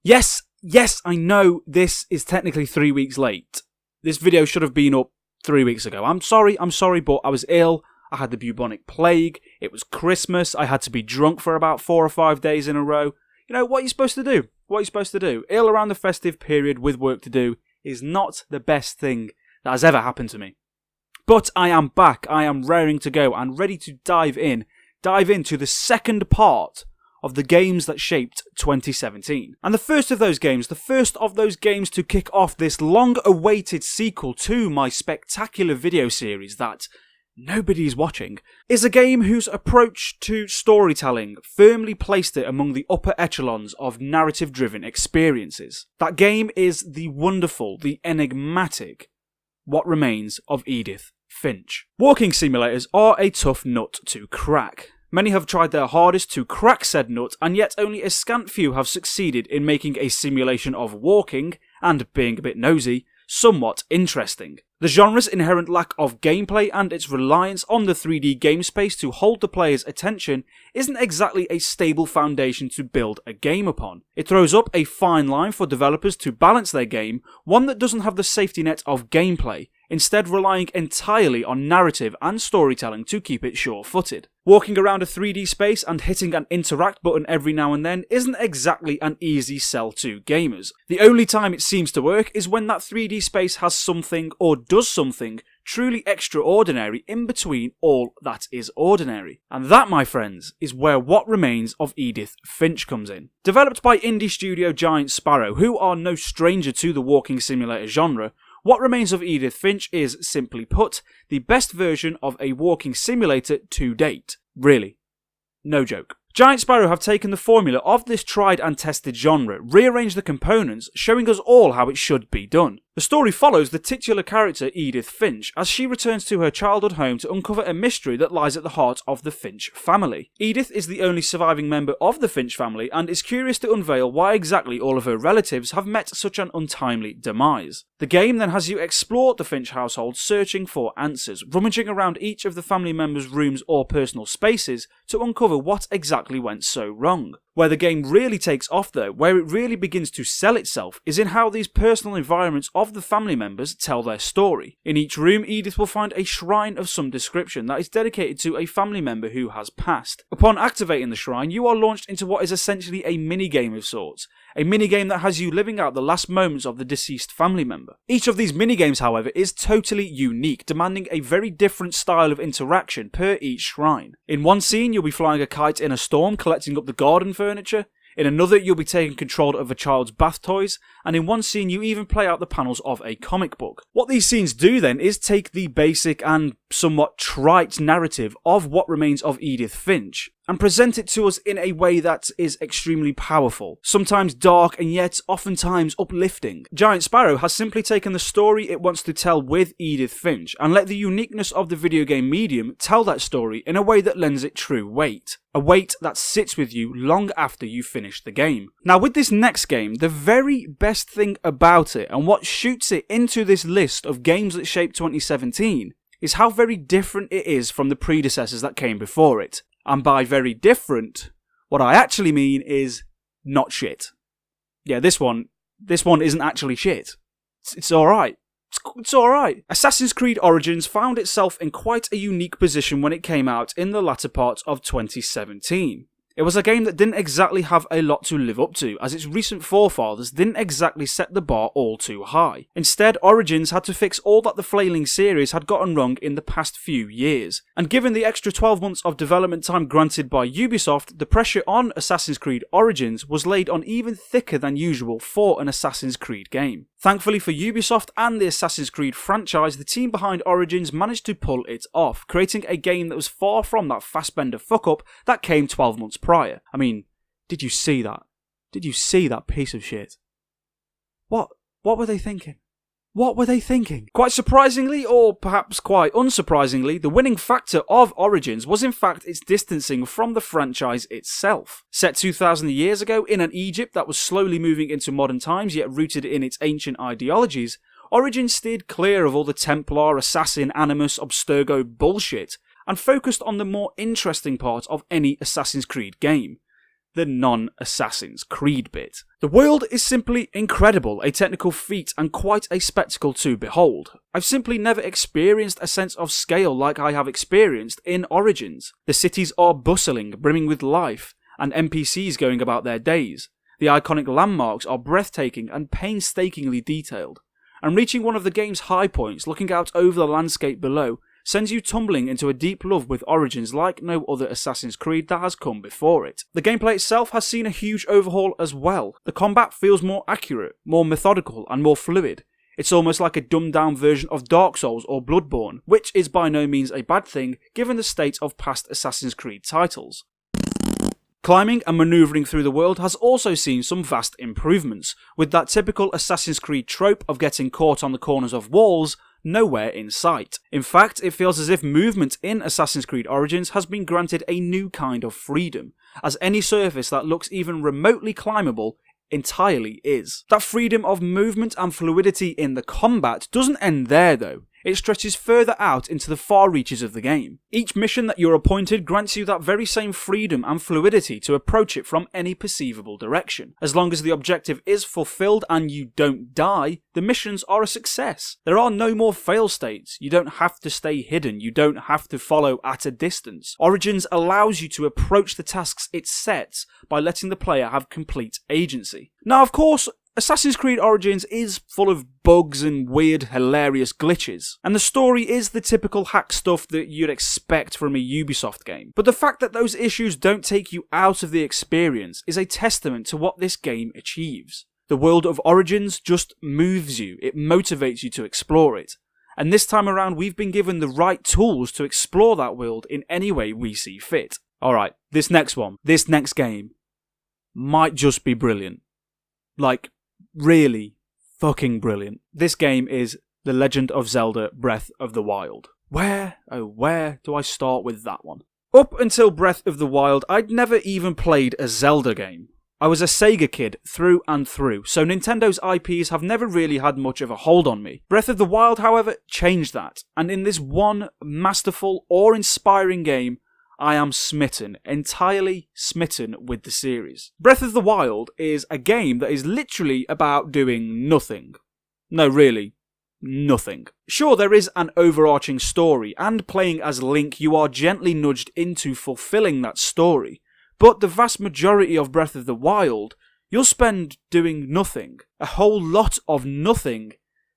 Yes, I know this is technically 3 weeks late. This video should have been up 3 weeks ago. I'm sorry, but I was ill. I had the bubonic plague. It was Christmas. I had to be drunk for about 4 or 5 days in a row. You know, what are you supposed to do? What are you supposed to do? Ill around the festive period with work to do is not the best thing that has ever happened to me. But I am back. I am raring to go and ready to dive into the second part of the games that shaped 2017. And the first of those games to kick off this long-awaited sequel to my spectacular video series that nobody's watching, is a game whose approach to storytelling firmly placed it among the upper echelons of narrative-driven experiences. That game is the wonderful, the enigmatic What Remains of Edith Finch. Walking simulators are a tough nut to crack. Many have tried their hardest to crack said nut, and yet only a scant few have succeeded in making a simulation of walking, and being a bit nosy, somewhat interesting. The genre's inherent lack of gameplay and its reliance on the 3D game space to hold the player's attention isn't exactly a stable foundation to build a game upon. It throws up a fine line for developers to balance their game, one that doesn't have the safety net of gameplay, instead relying entirely on narrative and storytelling to keep it sure-footed. Walking around a 3D space and hitting an interact button every now and then isn't exactly an easy sell to gamers. The only time it seems to work is when that 3D space has something, or does something, truly extraordinary in between all that is ordinary. And that, my friends, is where What Remains of Edith Finch comes in. Developed by indie studio Giant Sparrow, who are no stranger to the walking simulator genre, What Remains of Edith Finch is, simply put, the best version of a walking simulator to date. Really. No joke. Giant Sparrow have taken the formula of this tried and tested genre, rearranged the components, showing us all how it should be done. The story follows the titular character Edith Finch as she returns to her childhood home to uncover a mystery that lies at the heart of the Finch family. Edith is the only surviving member of the Finch family and is curious to unveil why exactly all of her relatives have met such an untimely demise. The game then has you explore the Finch household searching for answers, rummaging around each of the family members' rooms or personal spaces to uncover what exactly went so wrong. Where the game really takes off though, where it really begins to sell itself, is in how these personal environments of the family members tell their story. In each room, Edith will find a shrine of some description that is dedicated to a family member who has passed. Upon activating the shrine, you are launched into what is essentially a minigame of sorts. A minigame that has you living out the last moments of the deceased family member. Each of these minigames, however, is totally unique, demanding a very different style of interaction per each shrine. In one scene, you'll be flying a kite in a storm, collecting up the garden furniture. In another, you'll be taking control of a child's bath toys, and in one scene you even play out the panels of a comic book. What these scenes do then is take the basic and somewhat trite narrative of What Remains of Edith Finch and present it to us in a way that is extremely powerful, sometimes dark and yet oftentimes uplifting. Giant Sparrow has simply taken the story it wants to tell with Edith Finch and let the uniqueness of the video game medium tell that story in a way that lends it true weight. A weight that sits with you long after you finish the game. Now with this next game, the very best thing about it and what shoots it into this list of games that shaped 2017 is how very different it is from the predecessors that came before it. And by very different, what I actually mean is not shit. Yeah, this one isn't actually shit. It's alright. It's alright. Assassin's Creed Origins found itself in quite a unique position when it came out in the latter part of 2017. It was a game that didn't exactly have a lot to live up to, as its recent forefathers didn't exactly set the bar all too high. Instead, Origins had to fix all that the flailing series had gotten wrong in the past few years. And given the extra 12 months of development time granted by Ubisoft, the pressure on Assassin's Creed Origins was laid on even thicker than usual for an Assassin's Creed game. Thankfully for Ubisoft and the Assassin's Creed franchise, the team behind Origins managed to pull it off, creating a game that was far from that Fassbender fuck-up that came 12 months prior. I mean, did you see that? Did you see that piece of shit? What were they thinking? What were they thinking? Quite surprisingly, or perhaps quite unsurprisingly, the winning factor of Origins was in fact its distancing from the franchise itself. Set 2,000 years ago in an Egypt that was slowly moving into modern times yet rooted in its ancient ideologies, Origins steered clear of all the Templar, Assassin, Animus, Abstergo bullshit and focused on the more interesting part of any Assassin's Creed game. the non-Assassin's Creed bit. The world is simply incredible, a technical feat and quite a spectacle to behold. I've simply never experienced a sense of scale like I have experienced in Origins. The cities are bustling, brimming with life, and NPCs going about their days. The iconic landmarks are breathtaking and painstakingly detailed. And reaching one of the game's high points, looking out over the landscape below, sends you tumbling into a deep love with Origins like no other Assassin's Creed that has come before it. The gameplay itself has seen a huge overhaul as well. The combat feels more accurate, more methodical and more fluid. It's almost like a dumbed down version of Dark Souls or Bloodborne, which is by no means a bad thing given the state of past Assassin's Creed titles. Climbing and manoeuvring through the world has also seen some vast improvements, with that typical Assassin's Creed trope of getting caught on the corners of walls nowhere in sight. In fact, it feels as if movement in Assassin's Creed Origins has been granted a new kind of freedom, as any surface that looks even remotely climbable entirely is. That freedom of movement and fluidity in the combat doesn't end there though. It stretches further out into the far reaches of the game. Each mission that you're appointed grants you that very same freedom and fluidity to approach it from any perceivable direction. As long as the objective is fulfilled and you don't die, the missions are a success. There are no more fail states. You don't have to stay hidden. You don't have to follow at a distance. Origins allows you to approach the tasks it sets by letting the player have complete agency. Now, of course, Assassin's Creed Origins is full of bugs and weird, hilarious glitches, and the story is the typical hack stuff that you'd expect from a Ubisoft game. But the fact that those issues don't take you out of the experience is a testament to what this game achieves. The world of Origins just moves you, it motivates you to explore it. And this time around we've been given the right tools to explore that world in any way we see fit. Alright, this next game, might just be brilliant. Like, really fucking brilliant. This game is The Legend of Zelda Breath of the Wild. Where do I start with that one? Up until Breath of the Wild, I'd never even played a Zelda game. I was a Sega kid through and through, so Nintendo's IPs have never really had much of a hold on me. Breath of the Wild, however, changed that, and in this one masterful, awe-inspiring game, I am smitten, entirely smitten with the series. Breath of the Wild is a game that is literally about doing nothing. No, really, nothing. Sure, there is an overarching story, and playing as Link, you are gently nudged into fulfilling that story. But the vast majority of Breath of the Wild, you'll spend doing nothing. A whole lot of nothing.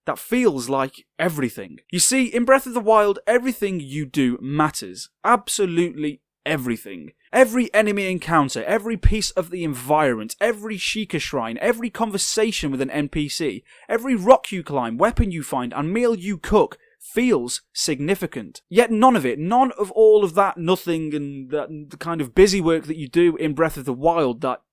That feels like everything. You see, in Breath of the Wild, everything you do matters. Absolutely everything. Every enemy encounter, every piece of the environment, every Sheikah shrine, every conversation with an NPC, every rock you climb, weapon you find, and meal you cook feels significant. Yet none of all of that nothing and the kind of busy work that you do in Breath of the Wild that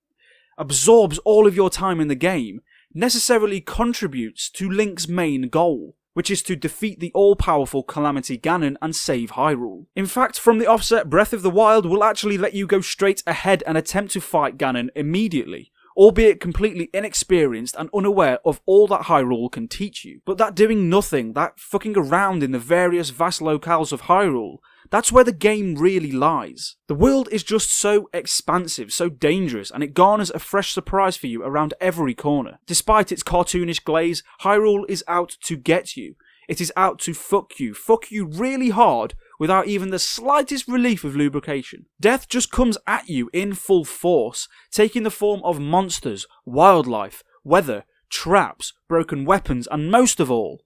absorbs all of your time in the game necessarily contributes to Link's main goal, which is to defeat the all-powerful Calamity Ganon and save Hyrule. In fact, from the offset, Breath of the Wild will actually let you go straight ahead and attempt to fight Ganon immediately, albeit completely inexperienced and unaware of all that Hyrule can teach you. But that doing nothing, that fucking around in the various vast locales of Hyrule, that's where the game really lies. The world is just so expansive, so dangerous, and it garners a fresh surprise for you around every corner. Despite its cartoonish glaze, Hyrule is out to get you. It is out to fuck you really hard without even the slightest relief of lubrication. Death just comes at you in full force, taking the form of monsters, wildlife, weather, traps, broken weapons, and most of all,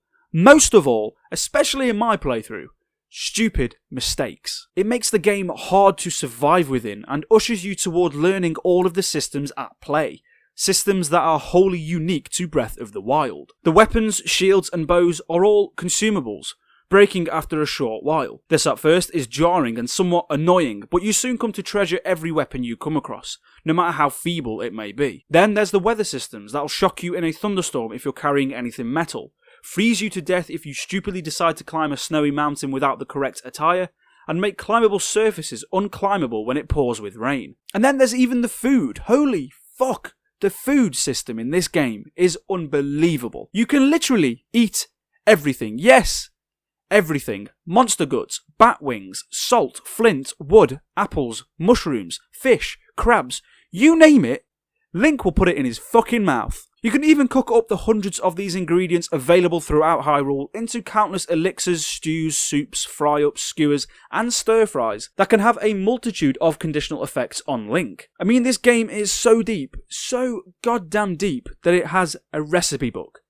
especially in my playthrough, stupid mistakes. It makes the game hard to survive within and ushers you toward learning all of the systems at play. Systems that are wholly unique to Breath of the Wild. The weapons, shields and bows are all consumables, breaking after a short while. This at first is jarring and somewhat annoying, but you soon come to treasure every weapon you come across, no matter how feeble it may be. Then there's the weather systems that'll shock you in a thunderstorm if you're carrying anything metal, freeze you to death if you stupidly decide to climb a snowy mountain without the correct attire, and make climbable surfaces unclimbable when it pours with rain. And then there's even the food. Holy fuck! The food system in this game is unbelievable. You can literally eat everything. Yes, everything. Monster guts, bat wings, salt, flint, wood, apples, mushrooms, fish, crabs. You name it, Link will put it in his fucking mouth. You can even cook up the hundreds of these ingredients available throughout Hyrule into countless elixirs, stews, soups, fry-ups, skewers, and stir-fries that can have a multitude of conditional effects on Link. I mean, this game is so deep, so goddamn deep, that it has a recipe book.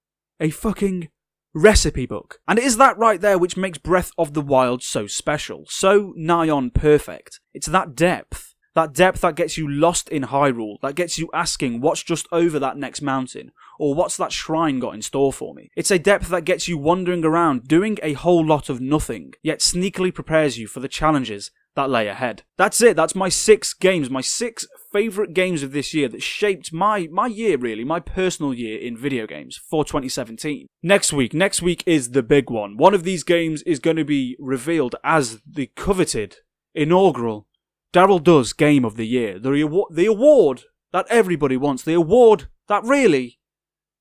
A fucking recipe book. And it is that right there which makes Breath of the Wild so special, so nigh on perfect. It's that depth. That depth that gets you lost in Hyrule, that gets you asking what's just over that next mountain, or what's that shrine got in store for me. It's a depth that gets you wandering around, doing a whole lot of nothing, yet sneakily prepares you for the challenges that lay ahead. That's it, that's my 6 games, my 6 favourite games of this year that shaped my year really, my personal year in video games for 2017. Next week is the big one. One of these games is going to be revealed as the coveted, inaugural Daryl Does Game of the Year, the award that everybody wants, the award that really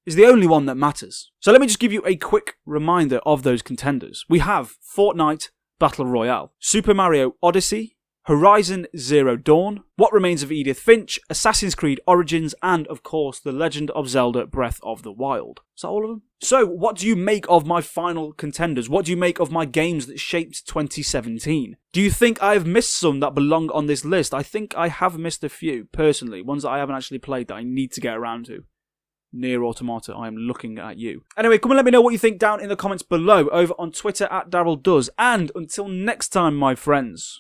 is the only one that matters. So let me just give you a quick reminder of those contenders. We have Fortnite Battle Royale, Super Mario Odyssey, Horizon Zero Dawn, What Remains of Edith Finch, Assassin's Creed Origins, and of course The Legend of Zelda Breath of the Wild. Is that all of them? So what do you make of my final contenders? What do you make of my games that shaped 2017? Do you think I have missed some that belong on this list? I think I have missed a few, personally, ones that I haven't actually played that I need to get around to. Near Automata, I am looking at you. Anyway, come and let me know what you think down in the comments below over on Twitter at DarylDoes. And until next time, my friends.